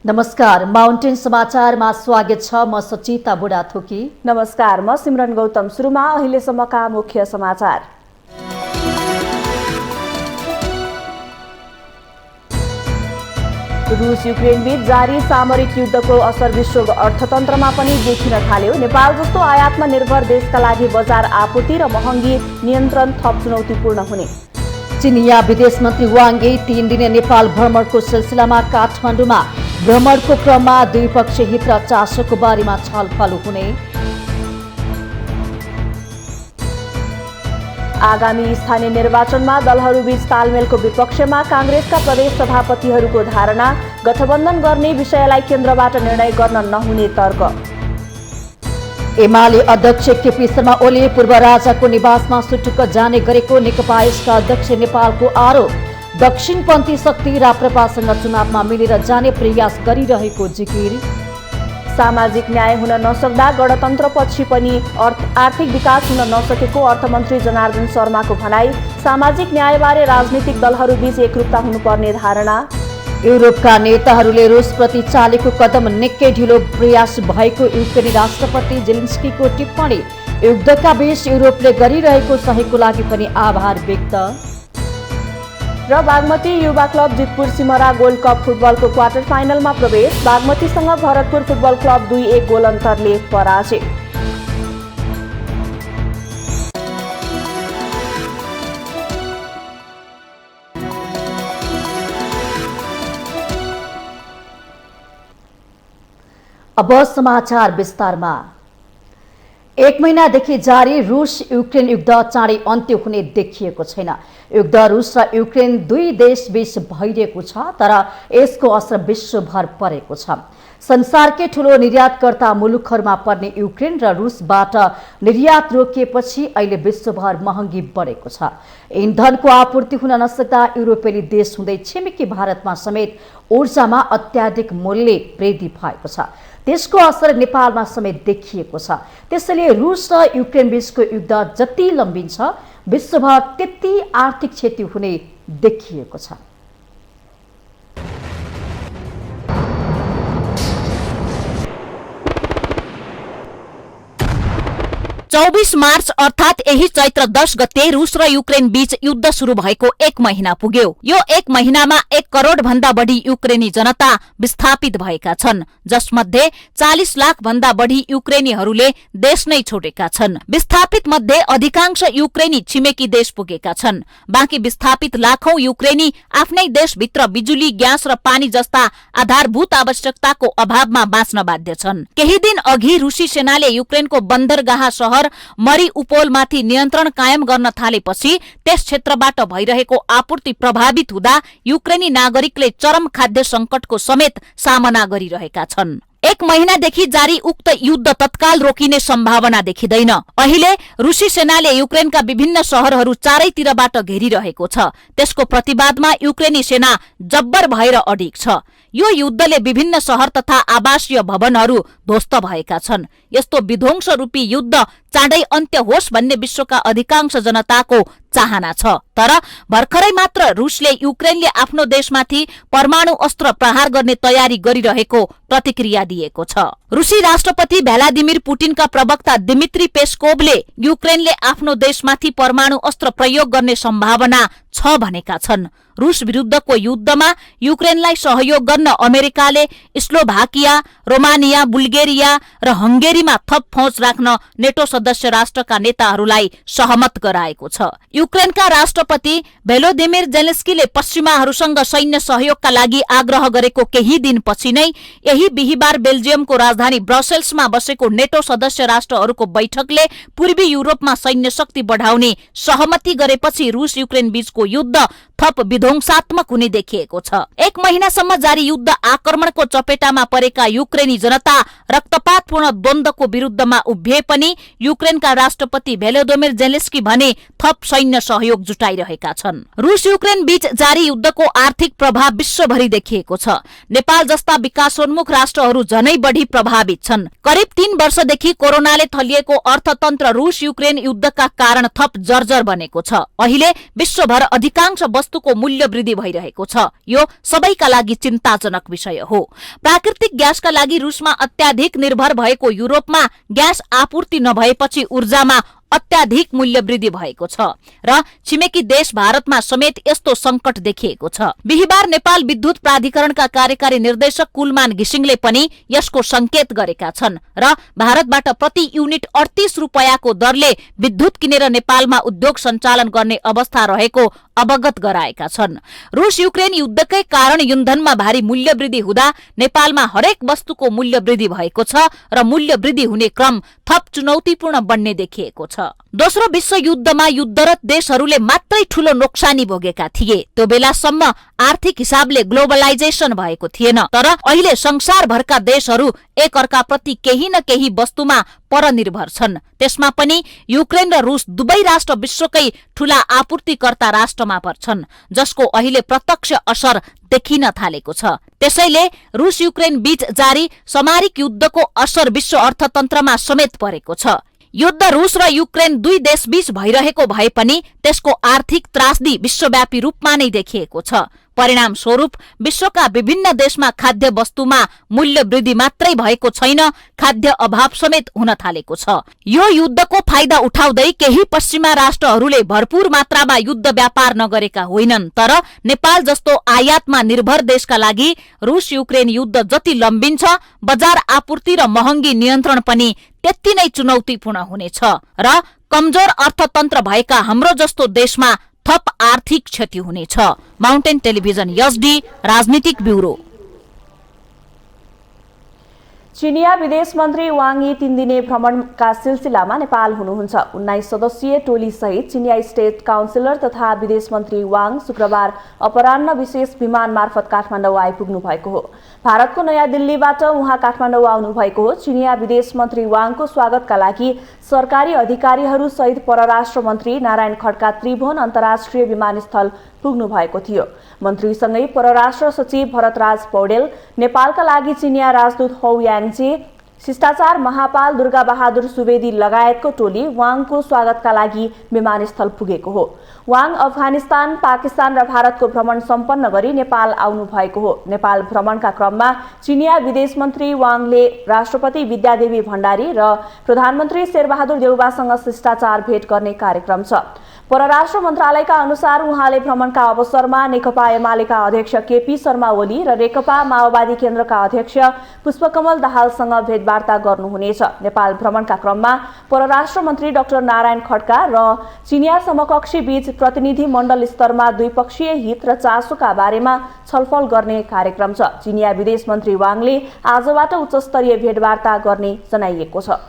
नमस्कार, माउन्टेन समाचारमा स्वागत छ। म सचिता बुढाथोकी। नमस्कार, म सिमरन गौतम। सुरुमा अहिलेसम्मका मुख्य समाचार। रूस युक्रेन बीच जारी सामरिक युद्धको असर विश्व अर्थतन्त्रमा पनि देखिन थाल्यो। नेपाल जस्तो आयातमा निर्भर देशका लागि बजार आपूर्ति र महँगी नियन्त्रण थप चुनौतीपूर्ण हुने। चिनिया विदेश मन्त्री वाङ यी 3 दिने नेपाल भ्रमणको सिलसिलामा काठमाडौँमा भ्रमणको क्रममा द्विपक्षीय हित र चासोको बारेमा छलफल हुने। आगामी स्थानीय निर्वाचनमा दलहरूबीच तालमेलको विपक्षमा कांग्रेसका प्रदेश सभापतिहरूको धारणा। गठबन्धन गर्ने विषयलाई केन्द्रबाट निर्णय गर्न नहुने तर्क। एमाले अध्यक्ष केपी शर्मा ओली पूर्व राजाको निवासमा सुटुक्क जाने गरेको नेकपा यसका अध्यक्ष नेपालको आरोप। दक्षिणपन्थी शक्ति राप्रपासँग चुनावमा मिलेर जाने प्रयास गरिरहेको जिकिर। सामाजिक न्याय हुन नसक्दा गणतन्त्रपछि पनि आर्थिक विकास हुन नसकेको अर्थमन्त्री जनार्दन शर्माको भनाई। सामाजिक न्यायबारे राजनीतिक दलहरूबीच एकरूपता हुनुपर्ने धारणा। युरोपका नेताहरूले रुसप्रति चालेको कदम निकै ढिलो प्रयास भएको युक्रेनी राष्ट्रपति जेलेन्स्कीको टिप्पणी। युद्धका बीच युरोपले गरिरहेको सहयोगको लागि पनि आभार व्यक्त। र Bagmati Yuva club Jitpur Simara gold cup फुटबलको क्वार्टर फाइनलमा प्रवेश। बागमतीसँग भरतपुर फुटबल क्लब 2-1 गोल अन्तरले पराजित। अब समाचार विस्तारमा। 1 महिनादेखि जारी रूस युक्रेन युद्ध चाँडै अन्त्य हुने देखिएको छैन। युद्ध रूस र युक्रेन दुई देशबीच भइरहेको छ, तर यसको असर विश्वभर परेको छ। संसारकै ठूलो निर्यातकर्ता मुलुकहरूमा पर्ने युक्रेन र रूसबाट निर्यात रोकिएपछि अहिले विश्वभर महँगी बढेको छ। इन्धनको आपूर्ति हुन नसक्दा युरोपेली देश हुँदै छिमेकी भारतमा समेत ऊर्जामा अत्याधिक मूल्य वृद्धि भएको छ। त्यसको असर नेपालमा समेत देखिएको छ। त्यसैले रूस र युक्रेन बीचको युद्ध जति लम्बिन्छ विश्वभर त्यति आर्थिक क्षति हुने देखिएको छ। 24 मार्च अर्थात यही चैत्र 10 गते रूस र युक्रेन बीच युद्ध शुरू भएको 1 महिना पुग्यो। यो 1 महिनामा 1 करोड भन्दा बढी युक्रेनी जनता विस्थापित भएका छन्, जसमध्ये 40 लाख भन्दा बढी युक्रेनीहरूले देश नै छोडेका छन्। विस्थापित मध्ये अधिकांश युक्रेनी छिमेकी देश पुगेका छन्। बाँकी विस्थापित लाखौं युक्रेनी आफ्नै देशभित्र बिजुली, ग्यास र पानी जस्ता आधारभूत आवश्यकताको अभावमा बाँच्न बाध्य छन्। केही दिन अघि रूसी सेनाले युक्रेनको बन्दरगाह शहर मरिउपोलमाथि नियन्त्रण कायम गर्न थालेपछि त्यस क्षेत्रबाट भइरहेको आपूर्ति प्रभावित हुँदा युक्रेनी नागरिकले चरम खाद्य संकटको समेत सामना गरिरहेका छन्। 1 महिनादेखि जारी उक्त युद्ध तत्काल रोकिने सम्भावना देखिँदैन। अहिले रूसी सेनाले युक्रेनका विभिन्न शहरहरू चारैतिरबाट घेरिरहेको छ। त्यसको प्रतिवादमा युक्रेनी सेना जब्बर भएर अडिग छ। यो युद्धले विभिन्न शहर तथा आवासीय भवनहरू ध्वस्त भएका छन्। यस्तो विध्वंस रूपी युद्ध चाँडै अन्त्य होस् भन्ने विश्वका अधिकांश जनताको चाहना छ। तर भर्खरै मात्र रूसले युक्रेनले आफ्नो देशमाथि परमाणु अस्त्र प्रहार गर्ने तयारी गरिरहेको प्रतिक्रिया दिएको छ। रूसी राष्ट्रपति भ्लादिमिर पुटिनका प्रवक्ता दिमित्री पेस्कोभले युक्रेनले आफ्नो देशमाथि परमाणु अस्त्र प्रयोग गर्ने सम्भावना छ भनेका छन्। रूस विरुद्धको युद्धमा युक्रेनलाई सहयोग गर्न अमेरिकाले स्लोभाकिया, रोमानिया, बुल्गेरिया र हंगेरीमा थप फौज राख्न नेटो सदस्य राष्ट्रका नेताहरूलाई सहमत गराएको छ। युक्रेनका राष्ट्रपति भोलोदिमिर जेलेन्स्कीले पश्चिमाहरूसँग सैन्य सहयोगका लागि आग्रह गरेको केही दिनपछि नै यही बिहिबार बेल्जियमको राजधानी ब्रसेल्समा बसेको नेटो सदस्य राष्ट्रहरूको बैठकले पूर्वी युरोपमा सैन्य शक्ति बढाउने सहमति गरेपछि रूस युक्रेन बीचको युद्ध थप विध्वंसात्मक हुने देखिएको छ। 1 महिनासम्म जारी युद्ध आक्रमणको चपेटामा परेका युक्रेनी जनता रक्तपातपूर्ण द्वन्द युद्धको विरुद्धमा उभिए पनि युक्रेनका राष्ट्रपति भोलोदिमिर जेलेन्स्की भने थप सैन्य सहयोग जुटाइरहेका छन्। रुस युक्रेन बीच जारी युद्धको आर्थिक प्रभाव विश्वभरि देखिएको छ। नेपाल जस्ता विकासोन्मुख राष्ट्रहरू झनै बढी प्रभावित छन्। करिब 3 वर्षदेखि कोरोनाले थलिएको अर्थतन्त्र रुस युक्रेन युद्धका कारण थप जर्जर बनेको छ। अहिले विश्वभर अधिकांश वस्तुको मूल्य वृद्धि भइरहेको छ। यो सबैका लागि चिन्ताजनक विषय हो। प्राकृतिक ग्यासका लागि रुसमा अत्याधिक निर्भर भएको युरोपमा ग्यास आपूर्ति नभएपछि ऊर्जामा अत्याधिक मूल्य वृद्धि भएको छ र छिमेकी देश भारतमा समेत यस्तो संकट देखिएको छ। बिहिबार नेपाल विद्युत प्राधिकरणका कार्यकारी निर्देशक कुलमान घिसिङले पनि यसको संकेत गरेका छन् र भारतबाट प्रति युनिट 38 रुपैयाँको दरले विद्युत किनेर नेपालमा उद्योग सञ्चालन गर्ने अवस्था रहेको अवगत गराएका छन्। रुस युक्रेन युद्धकै कारण इन्धनमा भारी मूल्य वृद्धि हुँदा नेपालमा हरेक वस्तुको मूल्य वृद्धि भएको छ र मूल्य वृद्धि हुने क्रम थप चुनौतीपूर्ण बन्ने देखिएको छ। दोस्रो विश्व युद्धमा युद्धरत देशहरूले मात्रै ठूलो नोक्सानी भोगेका थिए। त्यो बेलासम्म आर्थिक हिसाबले ग्लोबलाइजेसन भएको थिएन, तर अहिले संसारभरका देशहरू एक अर्का प्रति केही न केही वस्तुमा परनिर्भर छन्। त्यसमा पनि युक्रेन र रुस दुवै राष्ट्र विश्वकै ठूला आपूर्तिकर्ता राष्ट्रमा पर्छन्, जसको अहिले प्रत्यक्ष असर देखिन थालेको छ। त्यसैले रुस युक्रेन बीच जारी सामरिक युद्धको असर विश्व अर्थतन्त्रमा समेत परेको छ। युद्ध रुस र युक्रेन दुई देशबीच भइरहेको भए पनि त्यसको आर्थिक त्रासदी विश्वव्यापी रूपमा नै देखिएको छ। परिणाम स्वरूप विश्वका विभिन्न देशमा खाद्य वस्तुमा मूल्य वृद्धि मात्रै भएको छैन, खाद्य अभाव समेत हुन थालेको छ। यो युद्धको फाइदा उठाउँदै केही पश्चिमा राष्ट्रहरूले भरपूर मात्रामा युद्ध व्यापार नगरेका होइनन्, तर नेपाल जस्तो आयातमा निर्भर देशका लागि रुस युक्रेन युद्ध जति लम्बिन्छ, बजार आपूर्ति र महँगी नियन्त्रण पनि त्यति नै चुनौतीपूर्ण हुनेछ र कमजोर अर्थतन्त्र भएका हाम्रो जस्तो देशमा थप आर्थिक क्षति हुनेछ। माउन्टेन टेलिभिजन एसडी राजनीतिक ब्यूरो। चिनिया विदेश मन्त्री वाङ यी 3 दिने भ्रमणका सिलसिलामा नेपाल हुनुहुन्छ। 19 सदस्यीय टोली सहित चिनिया स्टेट काउन्सिलर तथा विदेश मन्त्री वाङ शुक्रबार अपराह्न विशेष विमान मार्फत काठमाडौँ आइपुग्नु भएको हो। भारतको नयाँ दिल्लीबाट उहाँ काठमाडौँ आउनु भएको हो। चिनिया विदेश मन्त्री वाङको स्वागतका लागि सरकारी अधिकारीहरू सहित परराष्ट्र मन्त्री नारायण खड्का त्रिभुवन अन्तर्राष्ट्रिय विमानस्थल पुग्नु भएको थियो। मन्त्रीसँगै परराष्ट्र सचिव भरतराज पौडेल, नेपालका लागि चिनिया राजदूत हौ याङजे, शिष्टाचार महापाल दुर्गा बहादुर सुवेदी लगायतको टोली वाङको स्वागतका लागि विमानस्थल पुगेको हो। वाङ अफगानिस्तान, पाकिस्तान र भारतको भ्रमण सम्पन्न गरी नेपाल आउनु भएको हो। नेपाल भ्रमणका क्रममा चिनिया विदेश मन्त्री वाङले राष्ट्रपति विद्यादेवी भण्डारी र प्रधानमन्त्री शेरबहादुर देउवासँग शिष्टाचार भेट गर्ने कार्यक्रम छ। परराष्ट्र मन्त्रालयका अनुसार उहाँले भ्रमणका अवसरमा नेकपा एमालेका अध्यक्ष केपी शर्मा ओली र नेकपा माओवादी केन्द्रका अध्यक्ष पुष्पकमल दाहालसँग भेटवार्ता गर्नुहुनेछ। नेपाल भ्रमणका क्रममा परराष्ट्र मन्त्री डाक्टर नारायण खड्का र चिनिया समकक्षी बीच प्रतिनिधि मण्डल स्तरमा द्विपक्षीय हित र चासोका बारेमा छलफल गर्ने कार्यक्रम छ। चिनिया विदेश मन्त्री वाङले आजबाट उच्चस्तरीय भेटवार्ता गर्ने जनाइएको छ।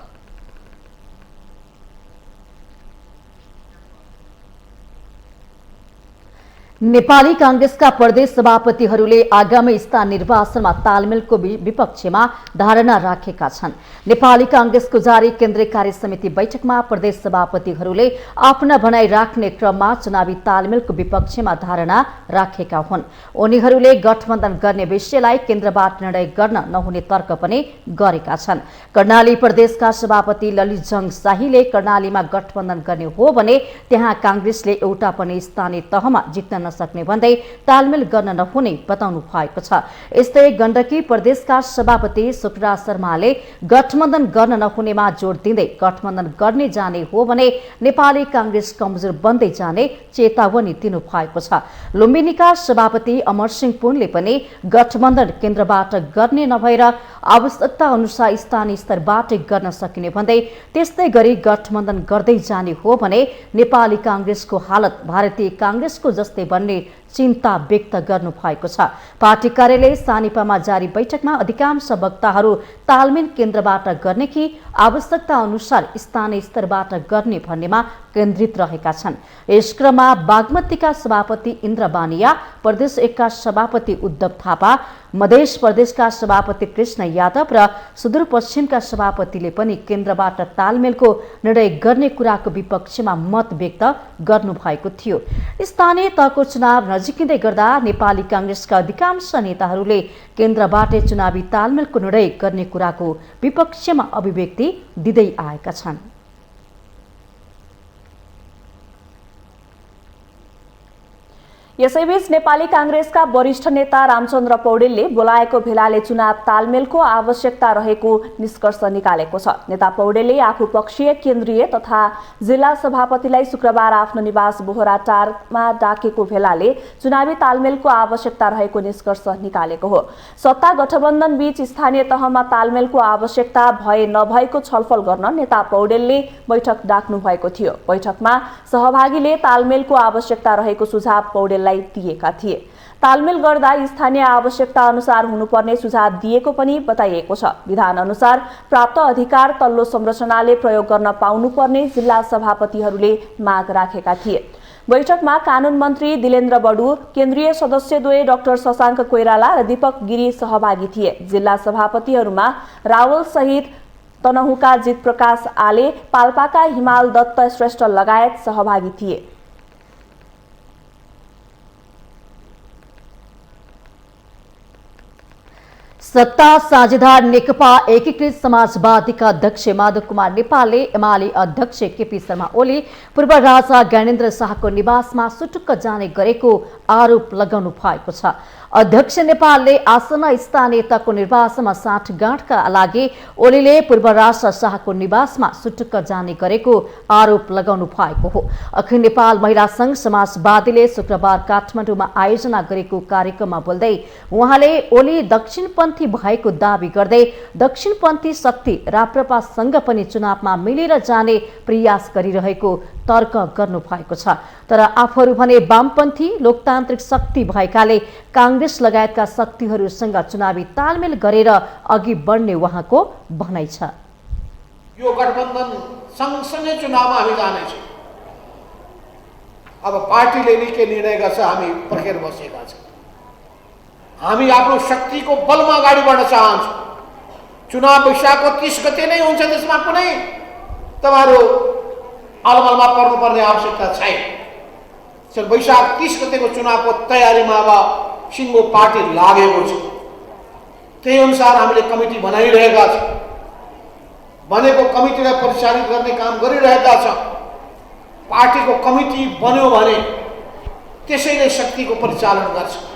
नेपाली कांग्रेसका प्रदेश सभापतिहरूले आगामी स्थानीय निर्वाचनमा तालमेलको विपक्षमा धारणा राखेका छन्। नेपाली कांग्रेसको जारी केन्द्रीय कार्य समिति बैठकमा प्रदेश सभापतिहरूले आफ्ना भनाई राख्ने क्रममा चुनावी तालमेलको विपक्षमा धारणा राखेका हुन्। उनीहरूले गठबन्धन गर्ने विषयलाई केन्द्रबाट निर्णय गर्न नहुने तर्क पनि गरेका छन्। कर्णाली प्रदेशका सभापति ललित जङ शाहीले कर्णालीमा गठबन्धन गर्ने हो भने त्यहाँ कांग्रेसले एउटा पनि स्थानीय तहमा जित्न सक्ने भन्दै तालमेल गर्न नहुने बताउनु भएको छ। यस्तै गण्डकी प्रदेशका सभापति सुखराज शर्माले गठबन्धन गर्न नहुनेमा जोड दिँदै गठबन्धन गर्ने जाने हो भने नेपाली कांग्रेस कमजोर बन्दै जाने चेतावनी दिनु भएको छ। लुम्बिनीका सभापति अमरसिंह पुनले पनि गठबन्धन केन्द्रबाट गर्ने नभएर आवश्यकता अनुसार स्थानीय स्तरबाट गर्न सकिने भन्दै त्यस्तै गरी गठबन्धन गर्दै जाने हो भने नेपाली कांग्रेसको हालत भारतीय कांग्रेसको जस्तै बन्ने चिन्ता व्यक्त गर्नु भएको छ। पार्टी कार्यालय सानिपामा जारी बैठकमा अधिकांश वक्ताहरू तालमेल केन्द्रबाट गर्ने कि आवश्यकता अनुसार स्थानीय स्तरबाट गर्ने भन्नेमा केन्द्रित रहेका छन्। यस क्रममा बागमतीका सभापति इन्द्र बानिया, प्रदेश 1 का सभापति उद्धव थापा, मध्य प्रदेशका सभापति कृष्ण यादव र सुदूरपश्चिमका सभापतिले पनि केन्द्रबाट तालमेलको निर्णय गर्ने कुराको विपक्षमा मत व्यक्त गर्नुभएको थियो। स्थानीय तहको चुनाव नजिकिँदै गर्दा नेपाली कांग्रेसका अधिकांश नेताहरूले केन्द्रबाटै चुनावी तालमेलको निर्णय गर्ने कुराको विपक्षमा अभिव्यक्ति दिँदै आएका छन्। यसैबीच नेपाली कांग्रेसका वरिष्ठ नेता रामचन्द्र पौडेलले बोलाएको भेलाले चुनाव तालमेलको आवश्यकता रहेको निष्कर्ष निकालेको छ। नेता पौडेलले आफू पक्षीय केन्द्रीय तथा जिल्ला सभापतिलाई शुक्रबार आफ्नो निवास बोहरा 4 मा डाकेको भेलाले चुनावी तालमेलको आवश्यकता रहेको निष्कर्ष निकालेको हो। सत्ता गठबन्धन बीच स्थानीय तहमा तालमेलको आवश्यकता भए नभएको छलफल गर्न नेता पौडेलले बैठक डाक्नु भएको थियो। बैठकमा सहभागीले तालमेलको आवश्यकता रहेको सुझाव पौडेललाई दिएका थिए। तालमेल गर्दा स्थानीय आवश्यकता अनुसार हुनुपर्ने सुझाव दिएको पनि बताइएको छ। विधान अनुसार प्राप्त अधिकार तल्लो संरचनाले प्रयोग गर्न पाउनुपर्ने जिल्ला सभापतिहरूले माग राखेका थिए। बैठकमा कानून मन्त्री दिलेन्द्र बडु, केन्द्रीय सदस्यद्वय डाक्टर शशाङ्क कोइराला र दीपक गिरी सहभागी थिए। जिल्ला सभापतिहरूमा रावल सहित तनहुका जित प्रकाश आले, पाल्पाका हिमाल दत्त श्रेष्ठ लगायत सहभागी थिए। सत्ता साझेदार नेकपा एकीकृत समाजवादीका अध्यक्ष माधव कुमार नेपालले एमाले अध्यक्ष केपी शर्मा ओली पूर्व राजा ज्ञानेन्द्र शाहको निवासमा सुटुक्क जाने गरेको आरोप लगाउनु भएको छ। अध्यक्ष नेपालले आसन्न स्थानीय तहको निर्वाचनमा साँठगाँठका लागि ओलीले पूर्व राजा शाहको निवासमा सुटुक्क जाने गरेको आरोप लगाउनु भएको हो। अखिल नेपाल महिला संघ समाजवादीले शुक्रबार काठमाडौँमा आयोजना गरेको कार्यक्रममा बोल्दै उहाँले ओली दक्षिणपन्थी भएको दावी गर्दै दक्षिणपन्थी शक्ति राप्रपासँग पनि चुनावमा मिलेर जाने प्रयास गरिरहेको तर्क गर्नु भएको छ। तर आफूहरू भने वामपन्थी लोकतान्त्रिक शक्ति भएकाले कांग्रेस लगायतका शक्तिहरूसँग चुनावी तालमेल गरेर अघि बढ्ने उहाँको भनाइ छ। यो गठबन्धन सँगसँगै चुनावमा हामी जानेछौँ। अब पार्टीले नि के निर्णय गर्छ हामी पर्खेर बसेका छौँ। हामी आफ्नो शक्तिको बलमा अगाडि बढ्न चाहन्छौँ। चुनाव वैशाखको 30 गते नै हुन्छ, त्यसमा कुनै तपाईहरु अलमलमा पर्नुपर्ने आवश्यकता छैन। वैशाख 30 गतेको चुनावको तयारीमा अब सिङ्गो पार्टी लागेको छ। त्यही अनुसार हामीले कमिटी बनाइरहेका छौँ। बनेको कमिटीलाई परिचालित गर्ने काम गरिरहेका छौँ। पार्टीको कमिटी बन्यो भने त्यसैले शक्तिको परिचालन गर्छ।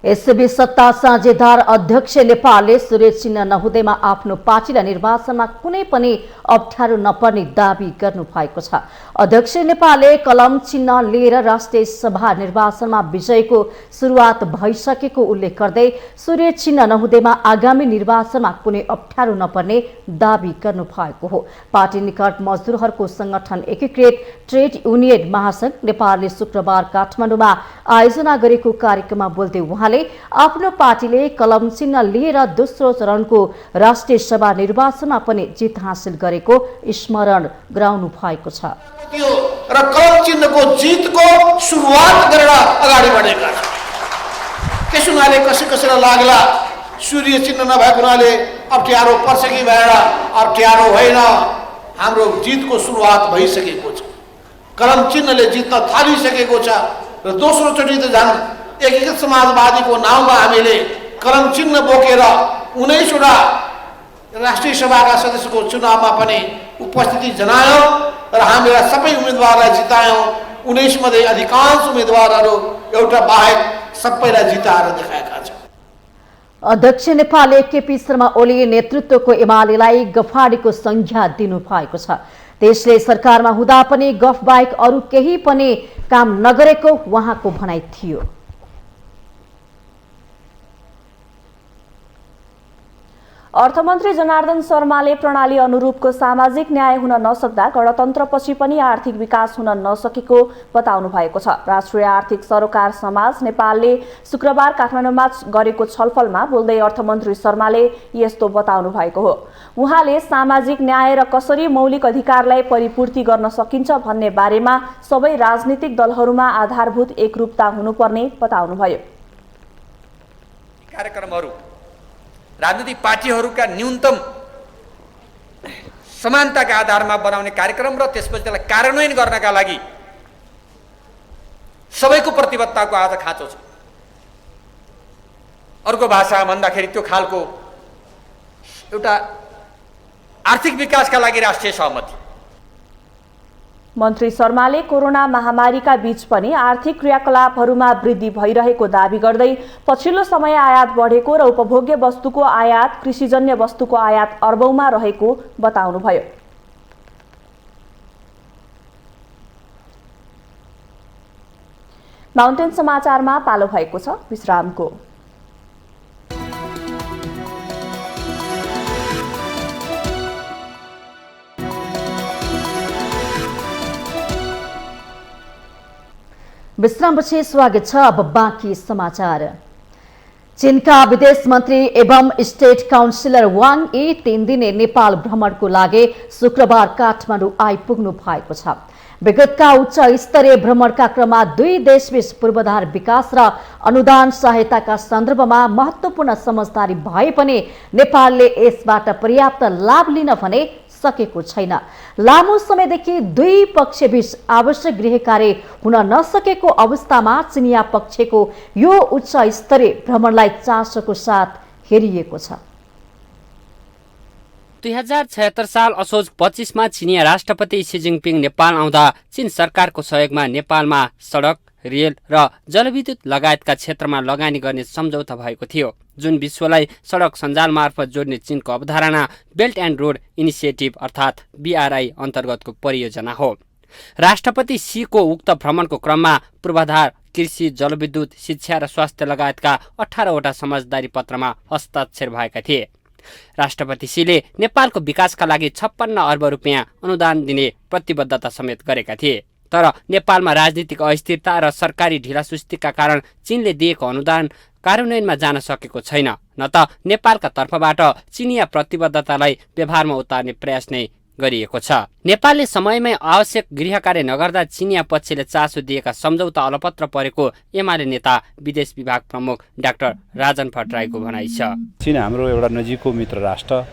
यसैबीच सत्ता साझेदार अध्यक्ष नेपालले सुरेश चिन्ह नहुँदैमा आफ्नो पार्टीलाई निर्वाचनमा कुनै पनि अप्ठ्यारो नपर्ने दावी गर्नु भएको छ। अध्यक्ष नेपालले कलम चिन्ह लिएर राष्ट्रिय सभा निर्वाचनमा विजयको सुरुवात भइसकेको उल्लेख गर्दै सुरेश चिन्ह नहुँदैमा आगामी निर्वाचनमा कुनै अप्ठ्यारो नपर्ने दावी गर्नु भएको हो। पार्टी निकट मजदुरहरूको संगठन एकीकृत ट्रेड युनियन महासंघ नेपालले शुक्रबार काठमाडौँमा आयोजना गरेको कार्यक्रममा बोल्दै उहाँले आफ्नो पार्टीले कलम चिन्ह लिएर दोस्रो चरणको राष्ट्रिय सभा निर्वाचनमा पनि जित हासिल गरेको स्मरण गराउनु भएको छ। र कलम चिन्हको जितको सुरुवात गरेर अगाडि बढेका छौँ। त्यस हुनाले कसैलाई लाग्ला सूर्य चिन्ह नभएको हुनाले अप्ठ्यारो पर्छ कि भएर अप्ठ्यारो होइन। हाम्रो जितको सुरुवात भइसकेको छ। कलम चिन्हले जित्न थालिसकेको छ र दोस्रो चोटि त झन् एकीकृत समाजवादीको नाउँमा हामीले कलम चिन्ह बोकेर 19वटा राष्ट्रिय सभाका सदस्यको चुनावमा पनि उपस्थिति जनायौँ र हामीरा सबै उम्मेदवारलाई जितायौँ। 19 मध्ये अधिकांश उम्मेदवारहरू एउटा बाहेक सबैलाई जिताएर देखाएका छन्। अध्यक्ष नेपालले केपी शर्मा ओली नेतृत्वको एमालेलाई गफाडीको संज्ञा दिनु भएको छ। देशले सरकारमा हुँदा पनि गफ बाहेक अरू केही पनि काम नगरेको उहाँको भनाइ थियो। अर्थमन्त्री जनार्दन शर्माले प्रणाली अनुरूपको सामाजिक न्याय हुन नसक्दा गणतन्त्रपछि पनि आर्थिक विकास हुन नसकेको बताउनु भएको छ। राष्ट्रिय आर्थिक सरोकार समाज नेपालले शुक्रबार काठमाडौँमा गरेको छलफलमा बोल्दै अर्थमन्त्री शर्माले यस्तो बताउनु भएको हो। उहाँले सामाजिक न्याय र कसरी मौलिक अधिकारलाई परिपूर्ति गर्न सकिन्छ भन्ने बारेमा सबै राजनीतिक दलहरूमा आधारभूत एकरूपता हुनुपर्ने बताउनुभयो। कार्यक्रमहरू राजनीतिक पार्टीहरूका न्यूनतम समानताका आधारमा बनाउने कार्यक्रम र त्यसपछि त्यसलाई कार्यान्वयन गर्नका लागि सबैको प्रतिबद्धताको आज खाँचो छ। अर्को भाषा भन्दाखेरि त्यो खालको एउटा आर्थिक विकासका लागि राष्ट्रिय सहमति। मन्त्री शर्माले कोरोना महामारीका बीच पनि आर्थिक क्रियाकलापहरूमा वृद्धि भइरहेको दावी गर्दै पछिल्लो समय आयात बढेको र उपभोग्य वस्तुको आयात कृषिजन्य वस्तुको आयात अर्बौंमा रहेको बताउनुभयो। माउन्टेन समाचारमा पालो भएको छ विश्रामको। विश्रामपछि स्वागत छ। अब बाँकी समाचार। चीनका विदेश मन्त्री एवं स्टेट काउन्सिलर वाङ यी 3 दिने नेपाल भ्रमणको लागि शुक्रबार काठमाडौँ आइपुग्नु भएको छ। विगतका उच्च स्तरीय भ्रमणका क्रममा दुई देशबीच पूर्वाधार विकास र अनुदान सहायताका सन्दर्भमा महत्त्वपूर्ण समझदारी भए पनि नेपालले यसबाट पर्याप्त लाभ लिन भने सकेको छैन। लामो समयदेखि दुई पक्षबीच आवश्यक गृह कार्य हुन नसकेको अवस्थामा चिनिया पक्षको यो उच्च स्तरीय भ्रमणलाई चासोको साथ हेरिएको छ। 2076 साल असोज 25 मा चिनिया राष्ट्रपति सी जिनपिङ नेपाल आउँदा चीन सरकारको सहयोगमा नेपालमा सडक, रेल र जलविद्युत लगायतका क्षेत्रमा लगानी गर्ने सम्झौता भएको थियो, जुन विश्वलाई सडक सञ्जाल मार्फत जोड्ने चीनको अवधारणा बेल्ट एन्ड रोड इनिसिएटिभ अर्थात् BRI अन्तर्गतको परियोजना हो। राष्ट्रपति सीको उक्त भ्रमणको क्रममा पूर्वाधार, कृषि, जलविद्युत, शिक्षा र स्वास्थ्य लगायतका 18 वटा समझदारी पत्रमा हस्ताक्षर भएका थिए। राष्ट्रपति सीले नेपालको विकासका लागि 56 अर्ब रुपियाँ अनुदान दिने प्रतिबद्धता समेत गरेका थिए। तर नेपालमा राजनीतिक अस्थिरता र सरकारी ढिलासुस्तीका कारण चीनले दिएको अनुदान कार्यान्वयनमा जान सकेको छैन, न त नेपालका तर्फबाट चिनिया प्रतिबद्धतालाई व्यवहारमा उतार्ने प्रयास नै गरिएको छ। नेपालले समयमै आवश्यक गृह कार्य नगर्दा चिनिया पक्षले चासो दिएका सम्झौता अलपत्र परेको एमाले नेता विदेश विभाग प्रमुख डाक्टर राजन भट्टराईको भनाइ छ। चीन हाम्रो एउटा नजिकको मित्र राष्ट्र,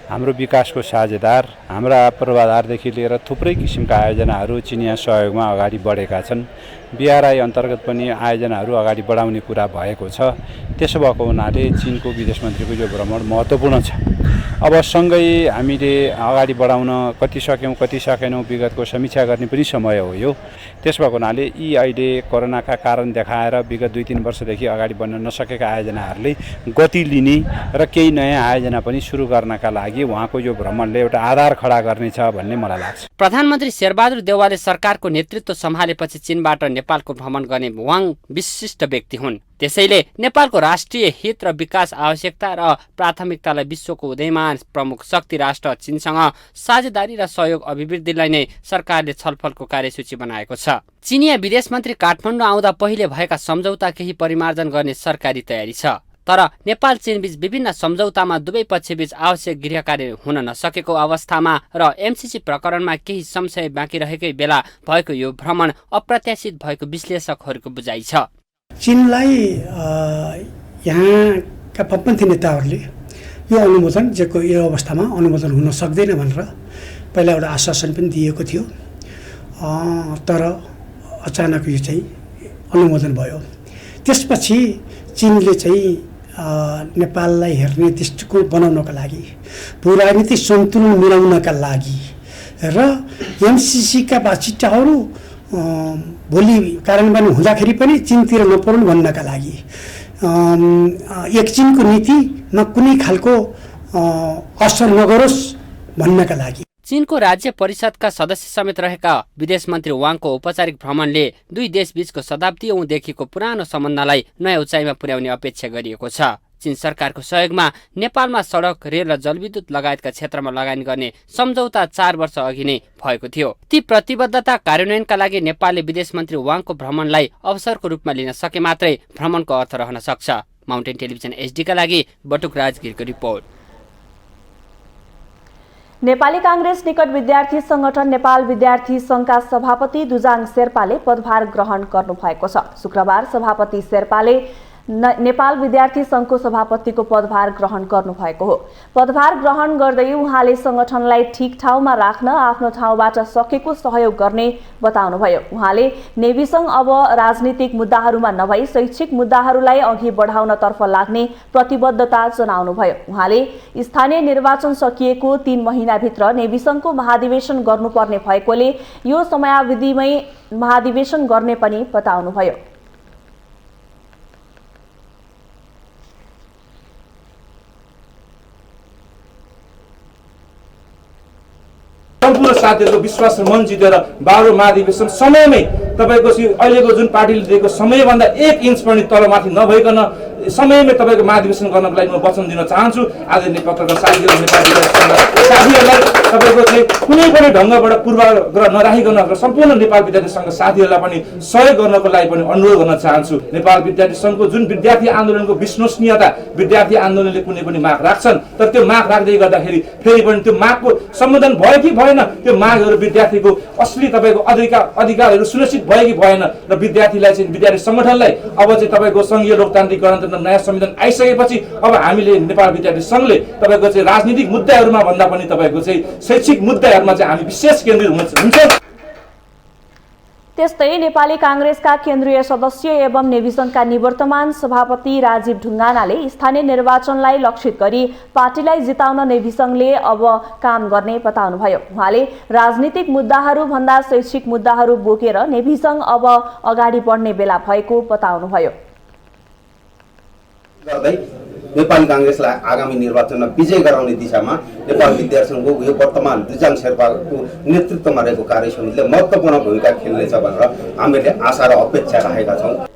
हाम्रो विकासको साझेदार, हाम्रा पूर्वाधारदेखि लिएर थुप्रै किसिमका आयोजनाहरू चिनिया सहयोगमा अगाडि बढेका छन्। BRI अन्तर्गत पनि आयोजनाहरू अगाडि बढाउने कुरा भएको छ। त्यसो भएको हुनाले चीनको विदेश मन्त्रीको यो भ्रमण महत्त्वपूर्ण छ। अब सँगै हामीले अगाडि बढाउन कति सक्यौँ कति सकेनौँ विगतको समीक्षा गर्ने पनि समय हो यो। त्यसो भएको हुनाले यी अहिले कोरोनाका कारण देखाएर विगत 2-3 वर्षदेखि अगाडि बढ्न नसकेका आयोजनाहरूले गति लिने र केही नयाँ आयोजना पनि सुरु गर्नका लागि उहाँको यो भ्रमणले एउटा आधार खडा गर्नेछ भन्ने मलाई लाग्छ। प्रधानमन्त्री शेरबहादुर देउवाले सरकारको नेतृत्व सम्हालेपछि चीनबाट नेपालको भ्रमण गर्ने वाङ विशिष्ट व्यक्ति हुन्। त्यसैले नेपालको राष्ट्रिय हित र विकास आवश्यकता र प्राथमिकतालाई विश्वको उदयमान प्रमुख शक्ति राष्ट्र चीनसँग साझेदारी र सहयोग अभिवृद्धिलाई नै सरकारले छलफलको कार्यसूची बनाएको छ। चिनिया विदेश मन्त्री काठमाडौँ आउँदा पहिले भएका सम्झौता केही परिमार्जन गर्ने सरकारी तयारी छ। तर नेपाल चीनबीच विभिन्न सम्झौतामा दुवै पक्षबीच आवश्यक गृह कार्य हुन नसकेको अवस्थामा र MCC प्रकरणमा केही संशय बाँकी रहेकै बेला भएको यो भ्रमण अप्रत्याशित भएको विश्लेषकहरूको बुझाइ छ। चीनलाई यहाँका पन्थी नेताहरूले यो अनुमोदन जेको यो अवस्थामा अनुमोदन हुन सक्दैन भनेर पहिला एउटा आश्वासन पनि दिएको थियो, तर अचानक यो चाहिँ अनुमोदन भयो। त्यसपछि चीनले चाहिँ नेपाललाई हेर्ने दृष्टिकोण बनाउनका लागि, भूराजनीतिक सन्तुलन मिलाउनका लागि र MCCका बाचिटाहरू भोलि कार्यान्वयन हुँदाखेरि पनि चीनतिर नपरुन् भन्नका लागि एक चीनको नीतिमा कुनै खालको असर नगरोस् भन्नका लागि चीनको राज्य परिषदका सदस्य समेत रहेका विदेश मन्त्री वाङको औपचारिक भ्रमणले दुई देशबीचको शताब्दीऔँदेखिको पुरानो सम्बन्धलाई नयाँ उचाइमा पुर्याउने अपेक्षा गरिएको छ। चीन सरकारको सहयोगमा नेपालमा सडक, रेल र जलविद्युत लगायतका क्षेत्रमा लगानी गर्ने सम्झौता 4 वर्ष अघि नै भएको थियो। ती प्रतिबद्धता कार्यान्वयनका लागि नेपालले विदेश मन्त्री वाङको भ्रमणलाई अवसरको रूपमा लिन सके मात्रै भ्रमणको अर्थ रहन सक्छ। माउन्टेन टेलिभिजन एचडीका लागि बटुक राजगिरको रिपोर्ट। नेपाली कांग्रेस निकट विद्यार्थी संगठन नेपाल विद्यार्थी संघका सभापति दुजाङ शेर्पाले पदभार ग्रहण गर्नुभएको छ। शुक्रबार सभापति शेर्पाले नेपाल विद्यार्थी संघको सभापतिको पदभार ग्रहण गर्नुभएको हो। पदभार ग्रहण गर्दै उहाँले संगठनलाई ठिक ठाउँमा राख्न आफ्नो ठाउँबाट सकेको सहयोग गर्ने बताउनुभयो। उहाँले नेभी संघ अब राजनीतिक मुद्दाहरूमा नभई शैक्षिक मुद्दाहरूलाई अघि बढाउनतर्फ लाग्ने प्रतिबद्धता जनाउनुभयो। उहाँले स्थानीय निर्वाचन सकिएको 3 महिनाभित्र नेभी संघको महाधिवेशन गर्नुपर्ने भएकोले यो समयावधिमै महाधिवेशन गर्ने पनि बताउनुभयो। सम्पूर्ण साथीहरूको विश्वास र मन जितेर 12 महाधिवेशन समयमै तपाईको अहिलेको जुन पार्टीले दिएको समयभन्दा 1 इन्च पनि तलमाथि नभइकन समयमै तपाईको महाधिवेशन गर्नको लागि म वचन दिन चाहन्छु। आज पत्रकार साथीहरू नेपाली साथीहरूलाई तपाईको चाहिँ कुनै पनि ढङ्गबाट पूर्वाग्रह नराखिकन र सम्पूर्ण नेपाल विद्यार्थी संघ साथीहरूलाई पनि सहयोग गर्नको लागि पनि अनुरोध गर्न चाहन्छु। नेपाल विद्यार्थी संघको जुन विद्यार्थी आन्दोलनको विश्वसनीयता विद्यार्थी आन्दोलनले कुनै पनि माग राख्छन्, तर त्यो माग राख्दै गर्दाखेरि फेरि पनि त्यो मागको सम्बोधन भयो कि भएन, त्यो मागहरू विद्यार्थीको असली तपाईको अधिकारहरू सुनिश्चित भयो कि भएन र विद्यार्थीलाई चाहिँ विद्यार्थी संगठनलाई अब चाहिँ तपाईको संघीय लोकतान्त्रिक गणतन्त्र नयाँ संविधान आइसकेपछि अब हामीले नेपाल विद्यार्थी संघले तपाईको चाहिँ राजनीतिक मुद्दाहरूमा भन्दा पनि तपाईको चाहिँ शैक्षिक मुद्दाहरूमा चाहिँ हामी विशेष केन्द्रित हुन्छ। त्यस्तै नेपाली कांग्रेसका केन्द्रीय सदस्य एवं नेभी संघका निवर्तमान सभापति राजीव ढुङ्गानाले स्थानीय निर्वाचनलाई लक्षित गरी पार्टीलाई जिताउन नेभी संघले अब काम गर्ने बताउनुभयो। उहाँले राजनीतिक मुद्दाहरू भन्दा शैक्षिक मुद्दाहरू बोकेर नेभी संघ अब अगाडि बढ्ने बेला भएको बताउनुभयो। नेपाली कांग्रेसलाई आगामी निर्वाचनमा विजय गराउने दिशामा नेपाल विद्यार्थी संघको यो वर्तमान दुजाङ शेर्पाको नेतृत्वमा रहेको कार्य समितिले महत्त्वपूर्ण भूमिका खेल्नेछ भनेर हामीले आशा र अपेक्षा राखेका छौँ।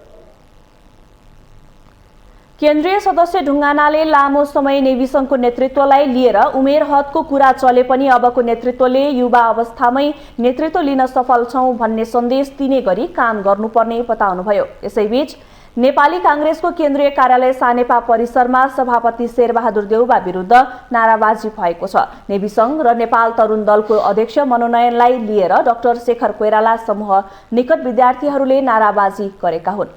केन्द्रीय सदस्य ढुङ्गानाले लामो समय नेभी संघको नेतृत्वलाई लिएर उमेर हदको कुरा चले पनि अबको नेतृत्वले युवा अवस्थामै नेतृत्व लिन सफल छौं भन्ने सन्देश दिने गरी काम गर्नुपर्ने बताउनुभयो। यसैबीच नेपाली कांग्रेसको केन्द्रीय कार्यालय सानेपा परिसरमा सभापति शेरबहादुर देउवा विरुद्ध नाराबाजी भएको छ। नेभी संघ र नेपाल तरुण दलको अध्यक्ष मनोनयनलाई लिएर डाक्टर शेखर कोइराला समूह निकट विद्यार्थीहरूले नाराबाजी गरेका हुन्।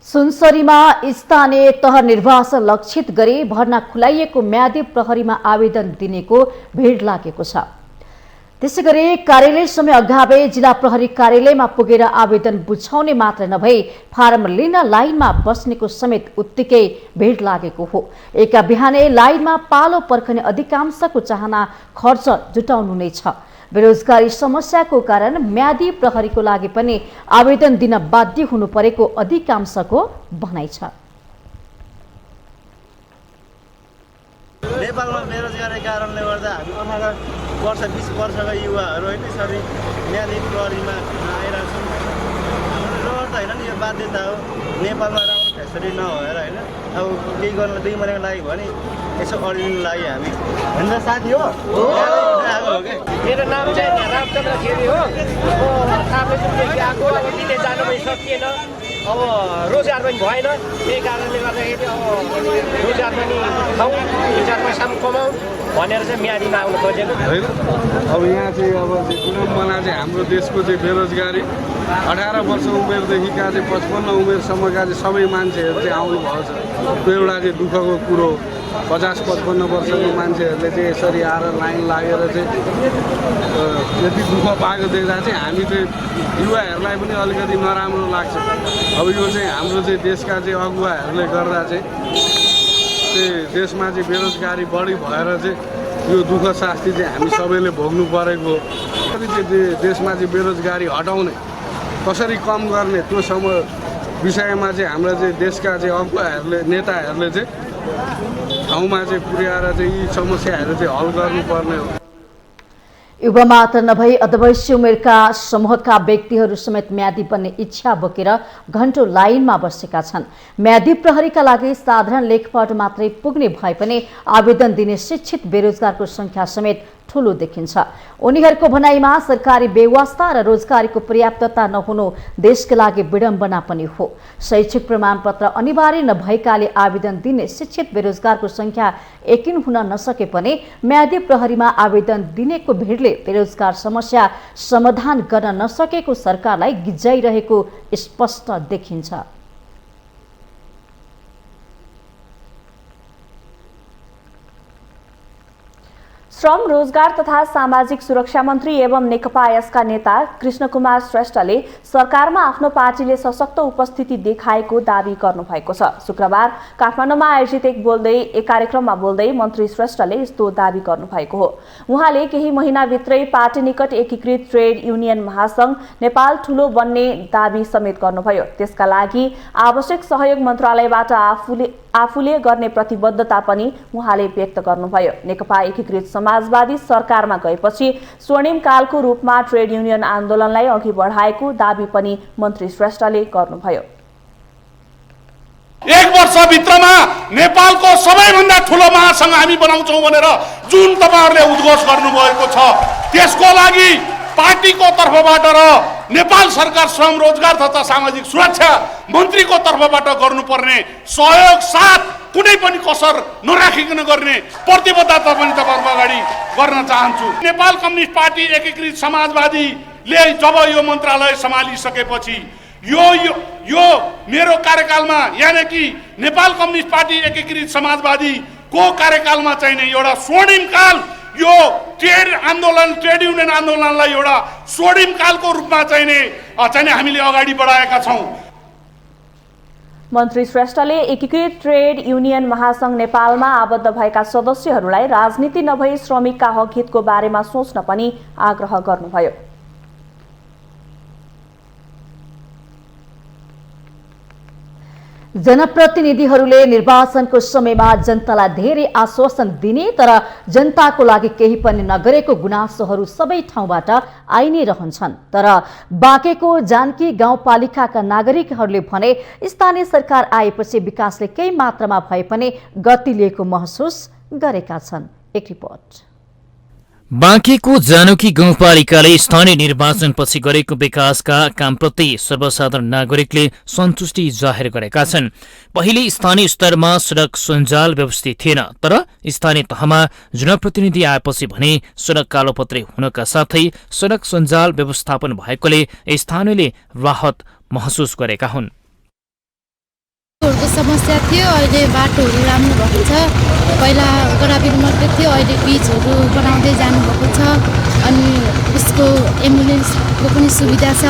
सुनसरीमा स्थानीय तह निर्वाचन लक्षित गरी भर्ना खुलाइएको म्यादी प्रहरीमा आवेदन दिनेको भिड लागेको छ। त्यसैगरी कार्यालय समय अगावै जिल्ला प्रहरी कार्यालयमा पुगेर आवेदन बुझाउने मात्र नभई फारम लिन लाइनमा बस्नेको समेत उत्तिकै भिड लागेको हो। एका बिहानै लाइनमा पालो पर्खने अधिकांशको चाहना खर्च जुटाउनु नै छ। बेरोजगारी समस्याको कारण म्यादी प्रहरीको लागि पनि आवेदन दिन बाध्य हुनु परेको अधिकांशको भनाइ छ। नेपालमा बेरोजगारी कारणले गर्दा हामी 18 वर्ष 20 वर्षका युवाहरू होइन यसरी म्यादी प्रहरीमा आइरहेको छौँ। त होइन नि यो बाध्यता हो। नेपालमा राम्रो फेसिलिटी नभएर होइन अब केही गर्न 2 महिनाको लागि भने यसो अडिदिनु लागि हामी होइन साथी हो। मेरो नाम चाहिँ रामचन्द्र खेरी हो। ताप्लेजुङदेखि आएको अब दिने जानु पनि सकिएन, अब रोजगार पनि भएन। त्यही कारणले गर्दाखेरि अब रोजगार पनि खाउँ, 2-4 पैसा पनि कमाउँ भनेर चाहिँ म्यादीमा आउनु खोजेको होइन। अब यहाँ चाहिँ अब कुलम्बना चाहिँ हाम्रो देशको चाहिँ बेरोजगारी 18 वर्ष उमेरदेखिका चाहिँ 55 उमेरसम्मका चाहिँ सबै मान्छेहरू चाहिँ आउनुभएको छ। त्यो एउटा चाहिँ दुःखको कुरो। 50-55 वर्षको मान्छेहरूले चाहिँ यसरी आएर लाइन लागेर चाहिँ यति दुःख पाएको देख्दा चाहिँ हामी चाहिँ युवाहरूलाई पनि अलिकति नराम्रो लाग्छ। अब यो चाहिँ हाम्रो चाहिँ देशका चाहिँ अगुवाहरूले गर्दा चाहिँ देशमा चाहिँ बेरोजगारी बढी भएर चाहिँ यो दुःख शास्ति चाहिँ हामी सबैले भोग्नु परेको हो। देशमा चाहिँ बेरोजगारी हटाउने कसरी कम गर्ने त्यो विषयमा चाहिँ हाम्रा चाहिँ देशका चाहिँ अगुवाहरूले नेताहरूले चाहिँ ठाउँमा चाहिँ पुर्याएर चाहिँ यी समस्याहरू चाहिँ हल गर्नुपर्ने हो। युवा मात्र नभई अधवयस्क उमेरका समूहका व्यक्तिहरू समेत म्यादी बन्ने इच्छा बोकेर घण्टो लाइनमा बसेका छन्। म्यादी प्रहरीका लागि साधारण लेखपढ मात्रै पुग्ने भए पनि आवेदन दिने शिक्षित बेरोजगारको संख्या समेत ठूलो देखिन्छ। उनीहरूको भनाइमा सरकारी व्यवस्था र रोजगारीको पर्याप्तता नहुनु देशका लागि विडम्बना पनि हो। शैक्षिक प्रमाणपत्र अनिवार्य नभएकाले आवेदन दिने शिक्षित बेरोजगारको संख्या यकिन हुन नसके पनि म्यादी प्रहरीमा आवेदन दिनेको भिडले बेरोजगार समस्या समाधान गर्न नसकेको सरकारलाई गिज्जाइरहेको स्पष्ट देखिन्छ। श्रम रोजगार तथा सामाजिक सुरक्षा मन्त्री एवं नेकपा यसका नेता कृष्णकुमार श्रेष्ठले सरकारमा आफ्नो पार्टीले सशक्त उपस्थिति देखाएको दावी गर्नुभएको छ। शुक्रबार काठमाडौँमा आयोजित एक कार्यक्रममा बोल्दै मन्त्री श्रेष्ठले यस्तो दावी गर्नुभएको हो। उहाँले केही महिनाभित्रै पार्टी निकट एकीकृत ट्रेड युनियन महासंघ नेपाल ठूलो बन्ने दावी समेत गर्नुभयो। त्यसका लागि आवश्यक सहयोग मन्त्रालयबाट आफूले गर्ने प्रतिबद्धता पनि उहाँले व्यक्त गर्नुभयो। नेकपा एकीकृत समाजवादी सरकारमा गएपछि स्वर्णिम कालको रूपमा ट्रेड युनियन आन्दोलनलाई अघि बढाएको दावी पनि मन्त्री श्रेष्ठले गर्नुभयो। एक वर्षभित्रमा नेपालको सबैभन्दा ठूलो महासंघ हामी बनाउँछौँ भनेर जुन तपाईहरुले उद्घोष गर्नुभएको छ, त्यसको लागि पार्टीको तर्फबाट र नेपाल सरकार श्रम रोजगार तथा सामाजिक सुरक्षा मन्त्रीको तर्फबाट गर्नुपर्ने सहयोग साथ कुनै पनि कसर नराखिकन गर्ने प्रतिबद्धता पनि तपाईहरुको अगाडि गर्न चाहन्छु। नेपाल कम्युनिस्ट पार्टी एकीकृत समाजवादीले जब यो मन्त्रालय सम्हालिसकेपछि यो मेरो कार्यकालमा यानी कि नेपाल कम्युनिस्ट पार्टी एकीकृत समाजवादी को कार्यकालमा चाहिँ एउटा स्वर्णिम काल, यो ट्रेड युनियन आन्दोलनलाई एउटा स्वर्णिम कालको रूपमा चाहिँ हामीले अगाडि बढाएका छौं। मन्त्री श्रेष्ठले एकीकृत ट्रेड युनियन महासंघ नेपालमा आबद्ध भएका सदस्यहरूलाई राजनीति नभई श्रमिकका हक हितको बारेमा सोच्न पनि आग्रह गर्नुभयो। जनप्रतिनिधिहरूले निर्वाचनको समयमा जनतालाई धेरै आश्वासन दिने तर जनताको लागि केही पनि नगरेको गुनासोहरू सबै ठाउँबाट आइ नै रहन्छन्। तर बाँकेको जानकी गाउँपालिकाका नागरिकहरूले भने स्थानीय सरकार आएपछि विकासले केही मात्रामा भए पनि गति लिएको महसुस गरेका छन्। एक रिपोर्ट। बाँकेको जानकी गाउँपालिकाले स्थानीय निर्वाचनपछि गरेको विकासका कामप्रति सर्वसाधारण नागरिकले सन्तुष्टि जाहेर गरेका छन्। पहिले स्थानीय स्तरमा सडक सञ्जाल व्यवस्थित थिएन, तर स्थानीय तहमा जनप्रतिनिधि आएपछि भने सडक कालोपत्रे हुनका साथै सडक सञ्जाल व्यवस्थापन भएकोले स्थानीयले राहत महसुस गरेका हुन्। समस्या थियो, अहिले बाटोहरू राम्रो भएको छ। पहिला गराबिल मात्रै थियो, अहिले पिचहरू बनाउँदै जानुभएको छ। अनि उसको एम्बुलेन्सको पनि सुविधा छ।